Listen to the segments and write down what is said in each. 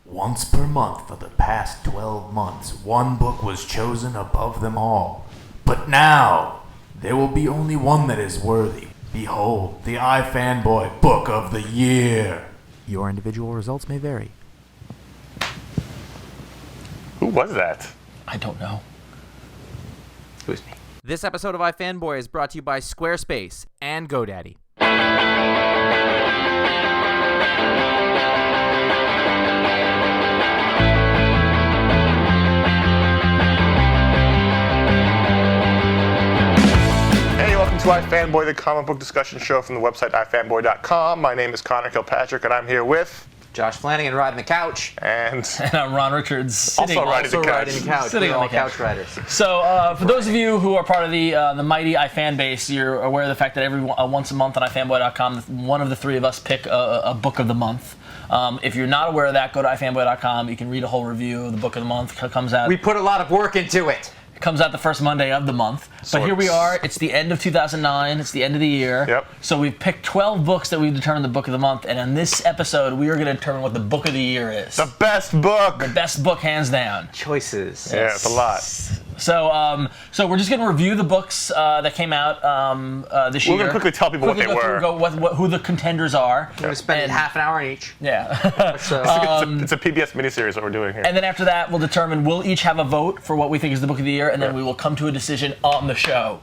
Once per month for the past 12 months, one book was chosen above them all. But now, there will be only one that is worthy. Behold, the iFanboy Book of the Year. Your individual results may vary. Who was that? I don't know. It was me. This episode of iFanboy is brought to you by Squarespace and GoDaddy. Welcome to iFanboy, the comic book discussion show from the website iFanboy.com. My name is Connor Kilpatrick, and I'm here with Josh Flanagan riding the couch. And I'm Ron Richards, also riding the couch. Sitting on the couch riders. So, for those of you who are part of the mighty iFan base, you're aware of the fact that once a month on iFanboy.com, one of the three of us pick a book of the month. If you're not aware of that, go to iFanboy.com. You can read a whole review of the book of the month. It comes out. We put a lot of work into it. It comes out the first Monday of the month. But here we are. It's the end of 2009. It's the end of the year. Yep. So we've picked 12 books that we've determined the book of the month. And in this episode, we are going to determine what the book of the year is. The best book. The best book, hands down. Choices. Yeah, it's a lot. So we're just going to review the books that came out this year. We're going to quickly tell people what they were. Who the contenders are. We're going to spend half an hour on each. Yeah. It's a PBS miniseries what we're doing here. And then after that, we'll each have a vote for what we think is the book of the year, and then we will come to a decision on the show.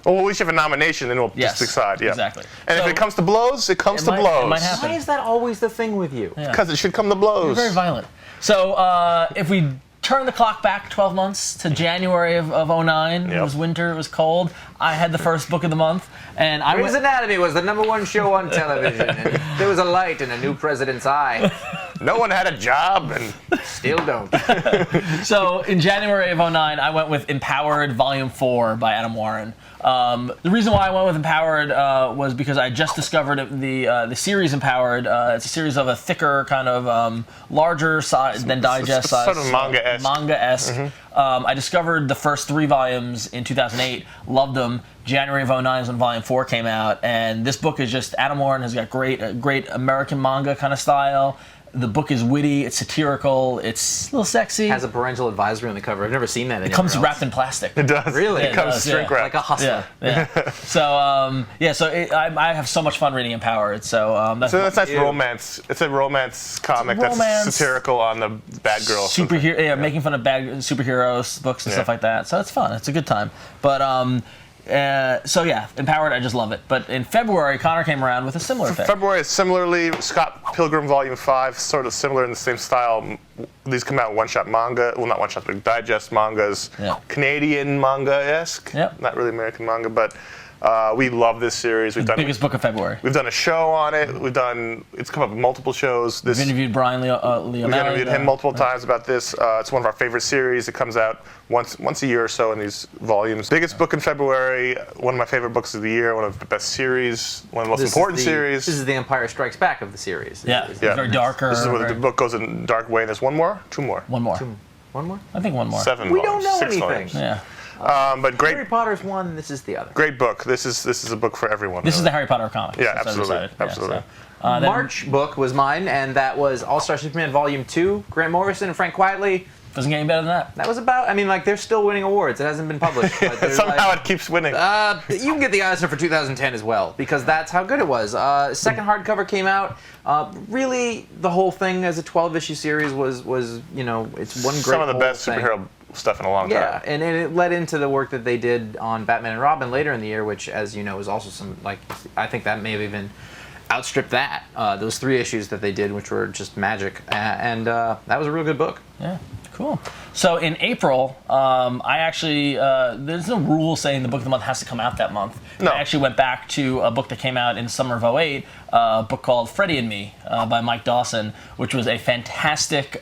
Well, we'll each have a nomination, and we'll just decide. Yeah, exactly. And if it comes to blows, it comes to blows. It might happen. Why is that always the thing with you? Because it should come to blows. You're very violent. So if we turn the clock back 12 months to January of 09, It was winter, it was cold. I had the first book of the month, and Grey's Anatomy was the #1 show on television. And there was a light in a new president's eye. No one had a job, and still don't. So in January of 09, I went with Empowered Volume 4 by Adam Warren. The reason why I went with Empowered was because I just discovered the series Empowered. It's a series of a thicker, kind of larger size than digest size. Sort of manga-esque. Manga-esque. Mm-hmm. I discovered the first 3 volumes in 2008, loved them. January of 09 is when Volume 4 came out, and this book is just, Adam Warren has got great American manga kind of style. The book is witty, it's satirical, it's a little sexy. It has a parental advisory on the cover. I've never seen that. It comes wrapped in plastic. It does. Really? It comes shrink wrapped. Like a hustler. Yeah. So, I have so much fun reading Empowered. So that's nice romance. It's a romance comic that's satirical on the bad girl. Superhero, making fun of bad superheroes, books and stuff like that. So it's fun. It's a good time. But Empowered, I just love it. But in February, Connor came around with a similar thing. February is similarly Scott Pilgrim Volume 5, sort of similar in the same style. These come out one-shot manga. Well, not one-shots, but digest mangas. Yeah. Canadian manga-esque. Yep. Not really American manga, but we love this series. The biggest book of February. We've done a show on it. It's come up with multiple shows. We've interviewed Bryan We've interviewed him multiple times about this. It's one of our favorite series. It comes out once a year or so in these volumes. Biggest book in February, one of my favorite books of the year, one of the best series, one of the most important series. This is the Empire Strikes Back of the series. Yeah, it's very darker. This is where the book goes in a dark way. And there's one more? 2 more? One more. One more? I think one more. 7 we volumes. don't know 6 anything. volumes. Yeah. But great. Harry Potter's one, this is the other. Great book. This is a book for everyone. This is the Harry Potter comic. Yeah, absolutely. Absolutely. March book was mine, and that was All-Star Superman Volume 2, Grant Morrison and Frank Quitely. Doesn't get any better than that. That was about, they're still winning awards. It hasn't been published. But somehow it keeps winning. You can get the Eisner for 2010 as well, because that's how good it was. Second hardcover came out. Really, the whole thing as a 12-issue series was it's one great Some of the best superhero stuff in a long time. Yeah, and it led into the work that they did on Batman and Robin later in the year, which, as you know, is also some, I think that may have even outstripped that. Those 3 issues that they did, which were just magic. And that was a real good book. Yeah. Cool. So in April, I actually, there's no rule saying the book of the month has to come out that month. No. I actually went back to a book that came out in summer of 08, a book called Freddie and Me by Mike Dawson, which was a fantastic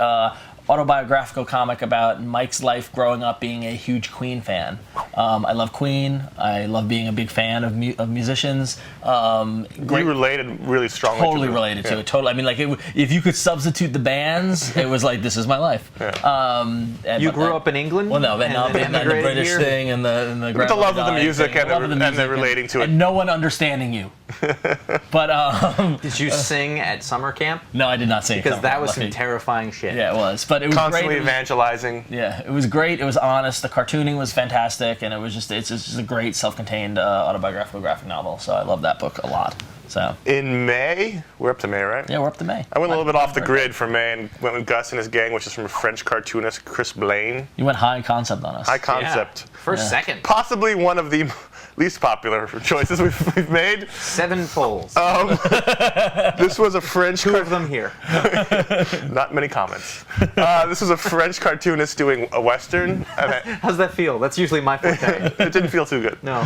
autobiographical comic about Mike's life growing up being a huge Queen fan. I love Queen. I love being a big fan of musicians. You related really strongly totally to related to it. Totally. I mean, like, if you could substitute the bands, it was like, this is my life. Yeah. You grew up in England? Well, no, but not the British here? thing and the with the love of the music and the relating to it. And no one understanding you. But did you sing at summer camp? No, I did not sing. Because that was some terrifying shit. Yeah, it was. But it was constantly great. evangelizing. Yeah, it was great. It was honest. The cartooning was fantastic, and it's just a great self-contained autobiographical graphic novel. So I love that book a lot. So in May, we're up to May, right? Yeah, we're up to May. I went a little bit off the grid for May and went with Gus and his gang, which is from French cartoonist Chris Blain. You went high concept on us. High concept. Yeah. First, second. Possibly one of the least popular choices we've made. 7 polls. This was a French... 2 of them here. Not many comments. This was a French cartoonist doing a Western. How's that feel? That's usually my forte. It didn't feel too good. No.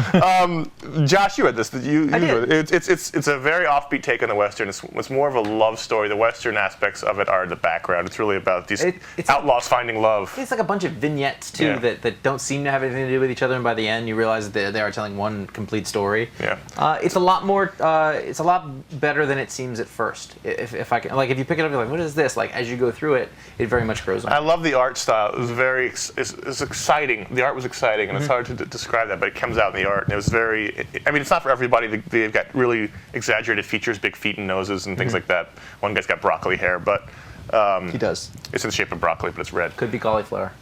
Josh, you read this. I did. It's a very offbeat take on the Western. It's more of a love story. The Western aspects of it are the background. It's really about these outlaws finding love. It's like a bunch of vignettes, too, that don't seem to have anything to do with each other, and by the end you realize that they are telling one complete story. Yeah. It's a lot more. It's a lot better than it seems at first. If I can, like, if you pick it up, you're like, what is this? Like, as you go through it, it very much grows on. I love the art style. It was it's exciting. The art was exciting, and it's hard to describe that, but it comes out in the art, and it was very. I mean, it's not for everybody. They've got really exaggerated features, big feet and noses, and things like that. One guy's got broccoli hair, but he does. It's in the shape of broccoli, but it's red. Could be cauliflower.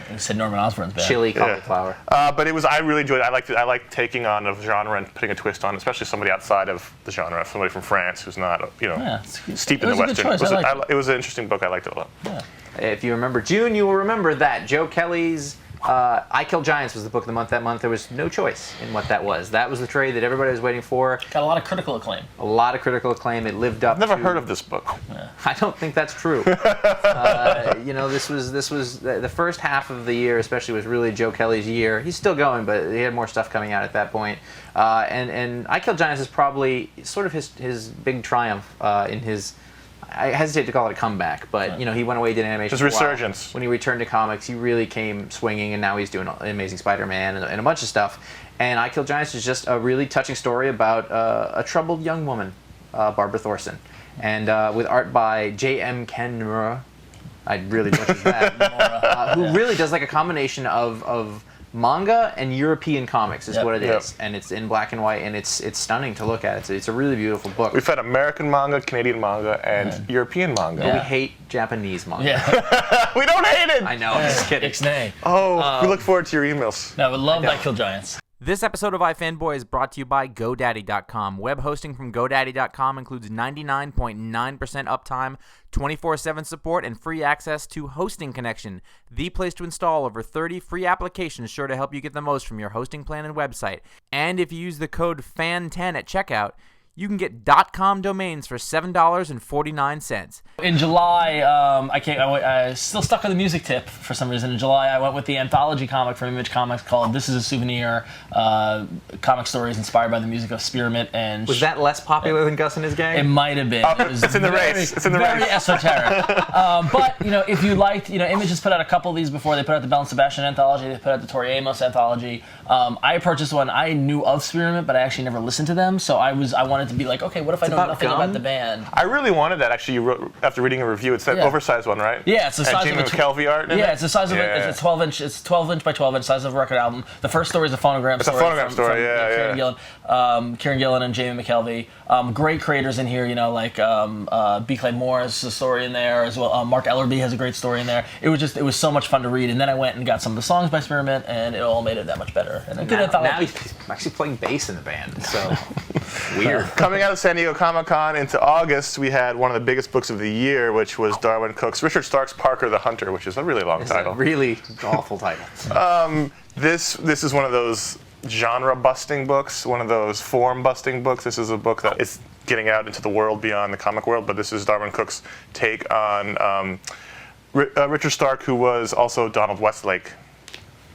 You said Norman Osborn's bad. Chili cauliflower. But it was. I really enjoyed it. I liked taking on a genre and putting a twist on, especially somebody outside of the genre, somebody from France who's not, steeped in the Western. It was an interesting book. I liked it a lot. Yeah. If you remember June, you will remember that Joe Kelly's I Kill Giants was the book of the month that month. There was no choice in what that was. That was the trade that everybody was waiting for. Got a lot of critical acclaim. A lot of critical acclaim. It lived up. I've never heard of this book. Yeah. I don't think that's true. This was the first half of the year, especially, was really Joe Kelly's year. He's still going, but he had more stuff coming out at that point. And I Kill Giants is probably sort of his big triumph in his. I hesitate to call it a comeback, but he went away, did animation. His resurgence. When he returned to comics, he really came swinging, and now he's doing Amazing Spider-Man and a bunch of stuff. And I Kill Giants is just a really touching story about a troubled young woman, Barbara Thorson, and with art by J.M. Nimura. I really butchered that. Who really does like a combination of manga and European comics is what it is, and it's in black and white, and it's stunning to look at. It's a really beautiful book. We've had American manga, Canadian manga, and European manga. But we hate Japanese manga. Yeah. We don't hate it! I know, I'm just kidding. Ixnay. Oh, we look forward to your emails. No, we love I Kill Giants. This episode of iFanboy is brought to you by GoDaddy.com. Web hosting from GoDaddy.com includes 99.9% uptime, 24/7 support, and free access to Hosting Connection, the place to install over 30 free applications sure to help you get the most from your hosting plan and website. And if you use the code FAN10 at checkout, you can get .com domains for $7.49. In July, I still stuck on the music tip for some reason. In July, I went with the anthology comic from Image Comics called This is a Souvenir, comic stories inspired by the music of Spearmint. And was that less popular than Gus and his gang? It might have been. It's in the race. It's in the very race. Esoteric. But, if you liked, Image has put out a couple of these before. They put out the Bell and Sebastian anthology. They put out the Tori Amos anthology. I purchased one. I knew of Spearmint, but I actually never listened to them. So I wanted to be like, okay, what if I know nothing about the band? I really wanted that. Actually, you wrote, after reading a review, it's that oversized one, right? Yeah, it's the size and of a McKelvey art. In yeah, it? it's the size of it's 12 inch. It's 12 inch by 12 inch size of a record album. The first story is a phonogram story. It's a phonogram story. Kieran Gillen and Jamie McKelvey. Great creators in here. Like B. Clay Moore has a story in there as well. Mark Ellerby has a great story in there. It was so much fun to read. And then I went and got some of the songs by Spearmint, and it all made it that much better. And now he's actually playing bass in the band. So weird. Coming out of San Diego Comic-Con into August, we had one of the biggest books of the year, which was Darwyn Cooke's Richard Stark's Parker the Hunter, which is a really long title. A really awful title. This is one of those genre-busting books, one of those form-busting books. This is a book that is getting out into the world beyond the comic world, but this is Darwyn Cooke's take on Richard Stark, who was also Donald Westlake,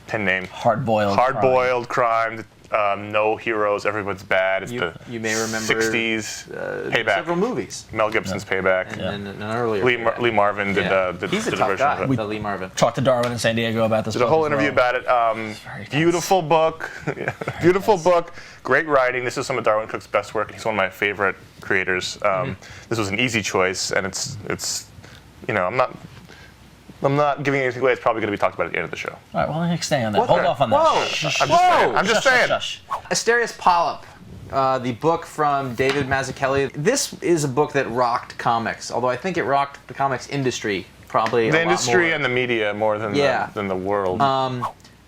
pen name. Hard-boiled crime. No heroes, everyone's bad. It's you may remember 60s Payback. Several movies. Mel Gibson's Payback. And an earlier Lee Marvin did He's a did tough version guy, of it. the Lee Marvin. Talked to Darwyn in San Diego about this. Did a whole interview about it. Beautiful book. Beautiful book. Great writing. This is some of Darwyn Cooke's best work. He's one of my favorite creators. This was an easy choice, and it's I'm not giving anything away. It's probably going to be talked about at the end of the show. All right, well, stay on that. Hold off on that. I'm just saying. Shush. Asterios Polyp. the book from David Mazzucchelli. This is a book that rocked comics, although I think it rocked the comics industry probably a the lot industry more. And the media more than the world.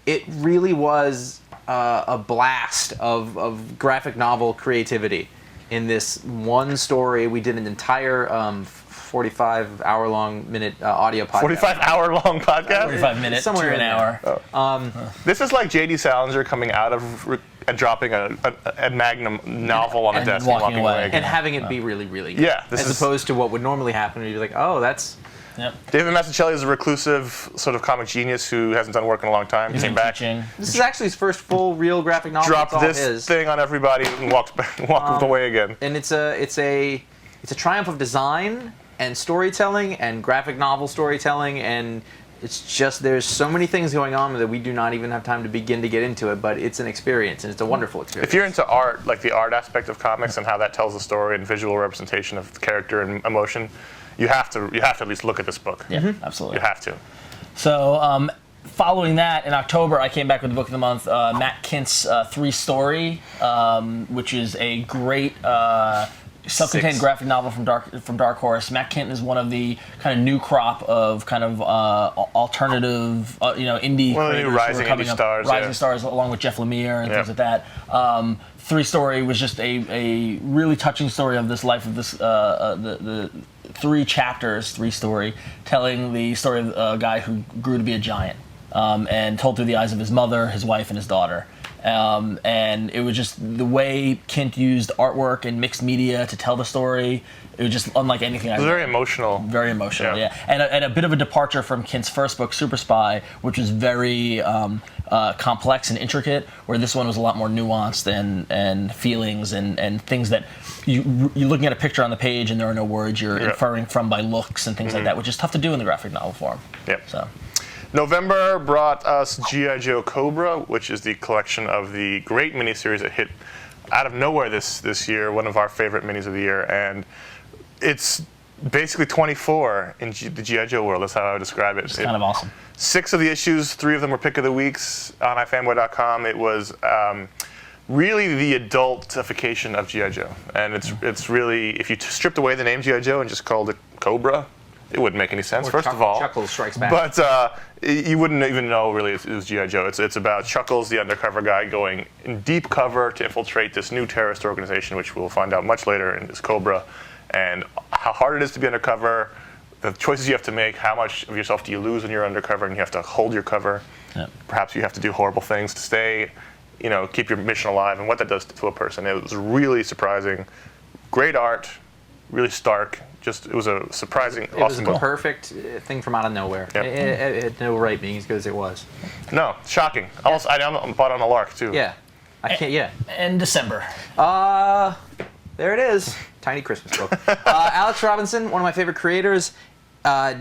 It really was a blast of graphic novel creativity. In this one story, we did an entire 45-hour-long audio podcast. 45-hour-long podcast? 45 minutes Somewhere to an in hour. Oh. This is like J.D. Salinger coming out of and dropping a Magnum novel on a And desk walking and walking away. away again. And having it be really, really good. Yeah, as opposed to what would normally happen, where you'd be like, oh, that's... Yep. David Mazzucchelli is a reclusive sort of comic genius who hasn't done work in a long time. He came back, Teaching. This is actually his first full, real graphic novel. dropped It's all this his. thing on everybody, and walked away again. And it's a triumph of design and storytelling and graphic novel storytelling, and it's just there's so many things going on that we do not even have time to begin to get into it, but it's an experience, and it's a wonderful experience. If you're into art, like the art aspect of comics and how that tells the story and visual representation of character and emotion, you have to at least look at this book. Yeah, absolutely. You have to. So, following that, in October, I came back with the book of the month, Matt Kindt's 3-Story, which is a great self-contained graphic novel from Dark Horse. Matt Kindt is one of the kind of new crop of kind of alternative, indie One of the new creators who are rising coming indie up, stars, rising yeah. stars, along with Jeff Lemire and Yeah. things like that. 3-Story was just a really touching story of this life of this the 3 chapters, 3-Story, telling the story of a guy who grew to be a giant, and told through the eyes of his mother, his wife, and his daughter. And it was just the way Kindt used artwork and mixed media to tell the story. It was just unlike anything I've It was very emotional. Very emotional, Yeah. yeah. And a bit of a departure from Kindt's first book, Super Spy, which was very complex and intricate, where this one was a lot more nuanced and feelings and things that you're looking at a picture on the page and there are no words you're inferring from by looks and things like that, which is tough to do in the graphic novel form. Yep. So. November brought us G.I. Joe Cobra, which is the collection of the great miniseries that hit out of nowhere this year, one of our favorite minis of the year. And it's basically 24 in the G.I. Joe world. That's how I would describe it. It's kind of awesome. 6 of the issues, 3 of them were pick of the weeks on iFanboy.com. It was really the adultification of G.I. Joe. And it's really, if you stripped away the name G.I. Joe and just called it Cobra, it wouldn't make any sense, first of all. Chuckles Strikes Back. But you wouldn't even know, really, it was G.I. Joe. It's about Chuckles, the undercover guy, going in deep cover to infiltrate this new terrorist organization, which we'll find out much later in this Cobra, and how hard it is to be undercover, the choices you have to make, how much of yourself do you lose when you're undercover and you have to hold your cover. Yep. Perhaps you have to do horrible things to stay, keep your mission alive, and what that does to a person. It was really surprising. Great art, really stark. It was a surprising, awesome It was book. a perfect thing from out of nowhere. Yep. It had no right being as good as it was. No, shocking. Almost, I bought on a lark, too. Yeah. I can't, yeah. And December. There it is. Tiny Christmas book. Alex Robinson, one of my favorite creators.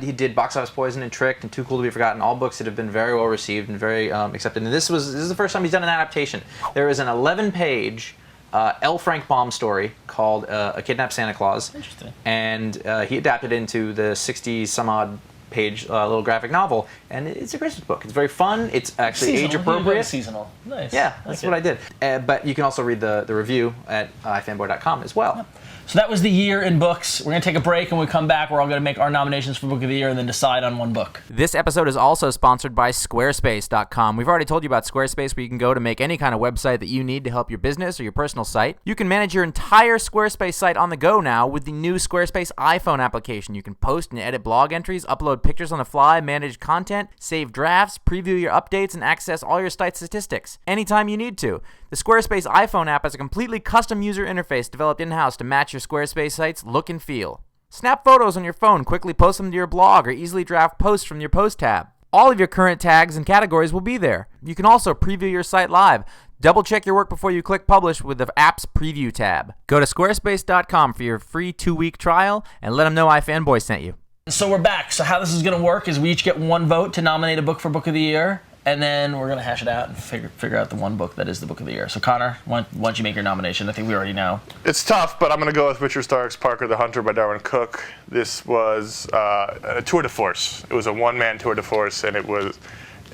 He did Box Office Poison and Tricked and Too Cool to Be Forgotten, all books that have been very well received and very accepted. And this is the first time he's done an adaptation. There is an 11-page L. Frank Baum story called A Kidnapped Santa Claus. Interesting. And he adapted into the 60-some-odd page little graphic novel, and it's a Christmas book. It's very fun. It's actually age appropriate. Seasonal. Nice. Yeah, that's what I did. But you can also read the review at iFanboy.com as well. Yep. So that was the year in books. We're going to take a break, and when we come back, we're all going to make our nominations for Book of the Year and then decide on one book. This episode is also sponsored by Squarespace.com. We've already told you about Squarespace, where you can go to make any kind of website that you need to help your business or your personal site. You can manage your entire Squarespace site on the go now with the new Squarespace iPhone application. You can post and edit blog entries, upload pictures on the fly, manage content, save drafts, preview your updates, and access all your site statistics anytime you need to. The Squarespace iPhone app has a completely custom user interface developed in-house to match your Squarespace site's look and feel. Snap photos on your phone, quickly post them to your blog, or easily draft posts from your post tab. All of your current tags and categories will be there. You can also preview your site live. Double-check your work before you click Publish with the app's Preview tab. Go to squarespace.com for your free 2-week trial and let them know iFanboy sent you. So we're back. So how this is going to work is we each get one vote to nominate a book for Book of the Year, and then we're going to hash it out and figure out the one book that is the Book of the Year. So Connor, why don't you make your nomination? I think we already know. It's tough, but I'm going to go with Richard Stark's Parker the Hunter by Darwyn Cooke. This was a tour de force. It was a one-man tour de force, and it was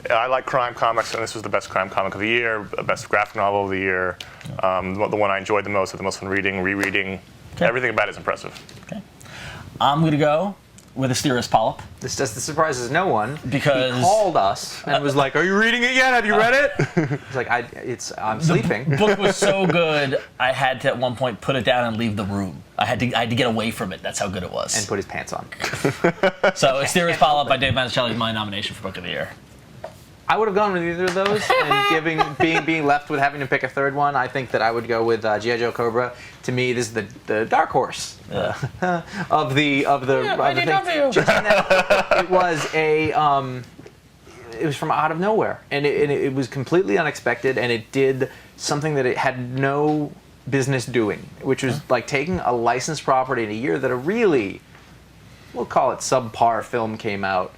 I like crime comics, and this was the best crime comic of the year, best graphic novel of the year, the one I enjoyed the most, had the most fun reading, rereading. Okay. Everything about it is impressive. Okay. I'm going to go with Asterios Polyp. This surprises no one Because- he called us and was like, "Are you reading it yet? Have you read it?" It's like I'm sleeping. The book was so good, I had to at one point put it down and leave the room. I had to get away from it. That's how good it was. And put his pants on. So Asterios Polyp by Dave Mazzucchelli is my nomination for Book of the Year. I would have gone with either of those, and being left with having to pick a third one, I think that I would go with G.I. Joe Cobra. To me, this is the dark horse of the IDW. Just in that it was from out of nowhere, and it was completely unexpected, and it did something that it had no business doing, which was like taking a licensed property in a year that a really, we'll call it subpar film came out,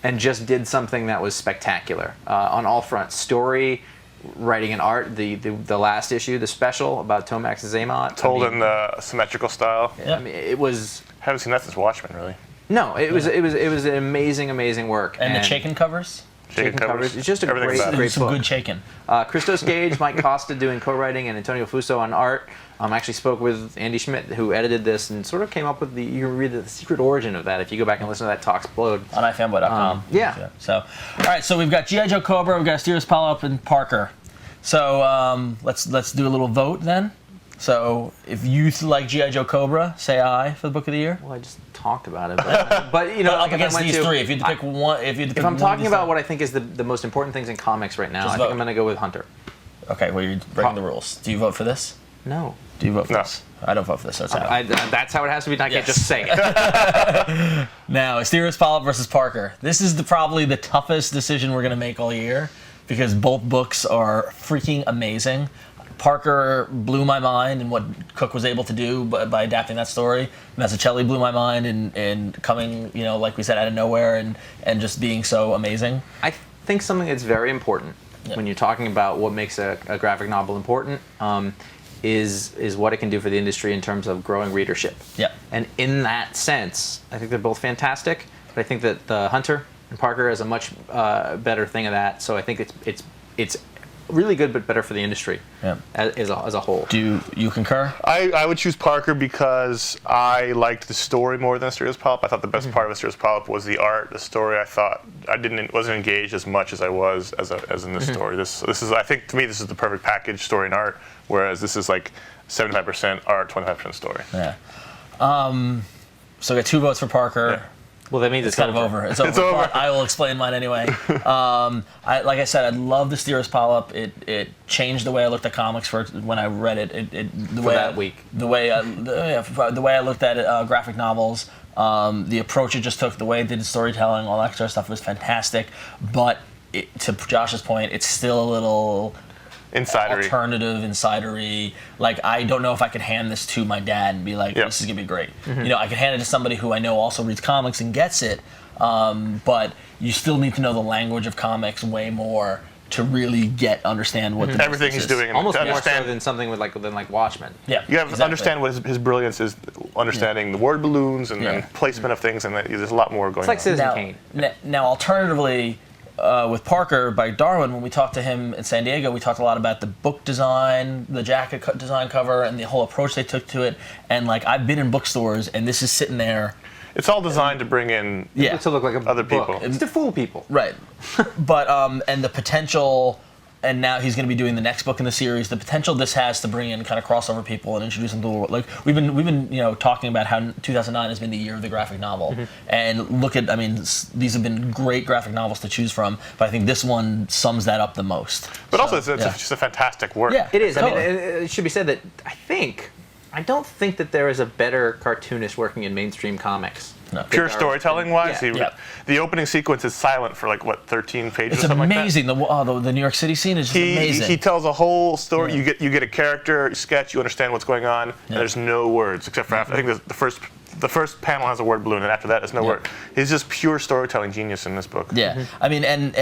and just did something that was spectacular on all fronts. Story, writing, and art. The last issue, the special about Tomax and Zaymot. Told in the symmetrical style. Yeah. I mean, it was. Haven't seen that since Watchmen, really. No, it was an amazing work. And the Chaykin covers? Chaykin covers. It's just a Everything about it. great Some book. good Chaykin. Christos, Gage, Mike Costa doing co-writing, and Antonio Fuso on art. I actually spoke with Andy Schmidt, who edited this, and sort of came up with you can read the secret origin of that if you go back and listen to that talk explode. On iFanboy.com. Yeah. So, all right. So we've got G.I. Joe Cobra, we've got Asterios Polyp, and Parker. So let's do a little vote then. So if you like G.I. Joe Cobra, say aye for the Book of the Year. Well, I just talked about it, but you know, But up like, if I against went these to- three, if you had to pick one, If I'm talking about what I think is the most important things in comics right now, Just I think vote. I'm going to go with Hunter. Okay, well you're breaking the rules. Do you vote for this? No. Do you vote for No. this? I don't vote for this. So it's out. That's how it has to be. I can't Yes. just say it. Now, Asterios Polyp versus Parker. This is probably the toughest decision we're going to make all year because both books are freaking amazing. Parker blew my mind in what Cooke was able to do by adapting that story. Mazzucchelli blew my mind in coming, like we said, out of nowhere and just being so amazing. I think something that's very important when you're talking about what makes a graphic novel important is what it can do for the industry in terms of growing readership. Yeah. And in that sense, I think they're both fantastic. But I think that the Hunter and Parker is a much better thing of that. So I think it's really good, but better for the industry as a whole. Do you concur? I would choose Parker because I liked the story more than Asterios Polyp. I thought the best part of Asterios Polyp was the art, the story. I thought wasn't engaged as much as I was as in this story. This is, I think, to me, this is the perfect package, story and art. Whereas this is like 75% art, 25% story. Yeah. So we got 2 votes for Parker. Yeah. Well, that means It's kind of over. It's over. It's over. But I will explain mine anyway. Like I said, I love the Asterios Polyp. It changed the way I looked at comics when I read it. The way I looked at it, graphic novels, the approach it just took, the way it did storytelling, all that sort of stuff was fantastic. But to Josh's point, it's still a little alternative, insidery. Like, I don't know if I could hand this to my dad and be like, this is going to be great. I could hand it to somebody who I know also reads comics and gets it, but you still need to know the language of comics way more to really understand what the everything he's doing. almost to more so understand, than something than Watchmen. Yeah, you have to understand what his brilliance is, understanding the word balloons and placement of things, and there's a lot more going on. It's like Citizen Kane. Now, alternatively, with Parker by Darwyn, when we talked to him in San Diego, we talked a lot about the book design, the jacket design cover, and the whole approach they took to it. And like, I've been in bookstores, and this is sitting there. It's all designed to bring in To look like other book. people. It's to fool people. Right. But and the potential, and now he's going to be doing the next book in the series. The potential this has to bring in kind of crossover people and introduce them to the world. Like we've been talking about how 2009 has been the year of the graphic novel, and look at these have been great graphic novels to choose from. But I think this one sums that up the most. But also, it's just a fantastic work. Yeah, It is. Totally. I mean, it should be said that I don't think that there is a better cartoonist working in mainstream comics. No. Pure storytelling-wise, Yeah. the opening sequence is silent for 13 pages It's or something amazing. The New York City scene is just amazing. He tells a whole story. You get a character sketch. You understand what's going on. And there's no words except for I think the first panel has a word balloon, and after that, there's no word. He's just pure storytelling genius in this book. Yeah, I mean, and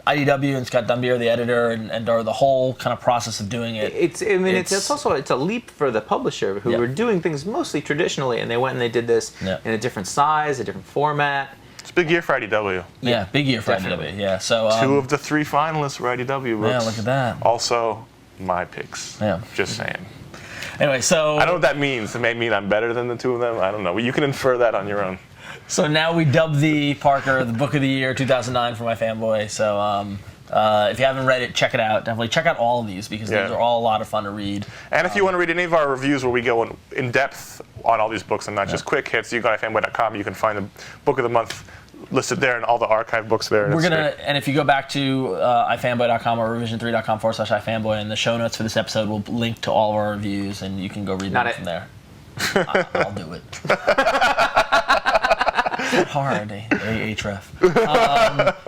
IDW and Scott Dunbier, the editor, and the whole kind of process of doing it. It's a leap for the publisher who were doing things mostly traditionally, and they went and they did this in a different size, a different format. It's big year for IDW. Yeah, big year for Definitely. IDW. Yeah, so 2 of the 3 finalists were IDW books. yeah, look at that. Also, my picks. Yeah. Just saying. Anyway, so I don't know what that means. It may mean I'm better than the 2 of them. I don't know. You can infer that on your own. So now we dub the Parker the Book of the Year 2009 for my fanboy. So if you haven't read it, check it out. Definitely check out all of these because these are all a lot of fun to read. And if you want to read any of our reviews where we go in depth on all these books and not just quick hits, you go to iFanboy.com. You can find the Book of the Month listed there and all the archive books there. And if you go back to iFanboy.com or revision3.com/iFanboy, and the show notes for this episode will link to all of our reviews, and you can go read them from there. I'll do it. It's hard, Href.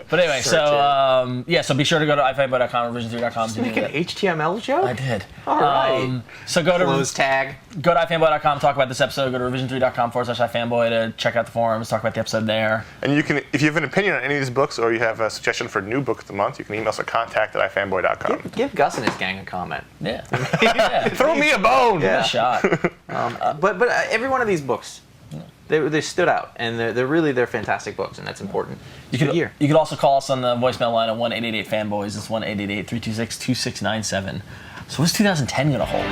But anyway, so be sure to go to iFanboy.com or revision3.com to make do an that. HTML joke? I did. All right. So go to Close tag. Go to iFanboy.com, talk about this episode. Go to revision3.com/iFanboy to check out the forums, talk about the episode there. And you can, if you have an opinion on any of these books or you have a suggestion for a new book of the month, you can email us at contact@ifanboy.com. Give Gus and his gang a comment. Yeah. Throw me a bone! Give it a shot. But every one of these books, they stood out, and they're fantastic books, and that's important. You could also call us on the voicemail line at 1-888-FANBOYS. It's 1-888-326-2697. So what's 2010 going to hold?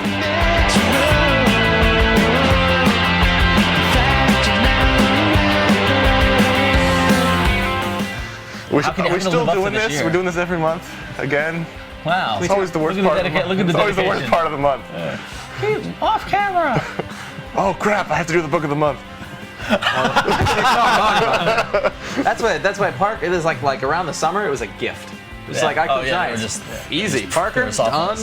Are we still doing this? Year? We're doing this every month again. Wow. It's always the worst part. It's always the worst part of the month. Off camera. Oh crap! I have to do the book of the month. That's why Parker. It was like around the summer. It was a gift. It was like I could just easy. Parker done.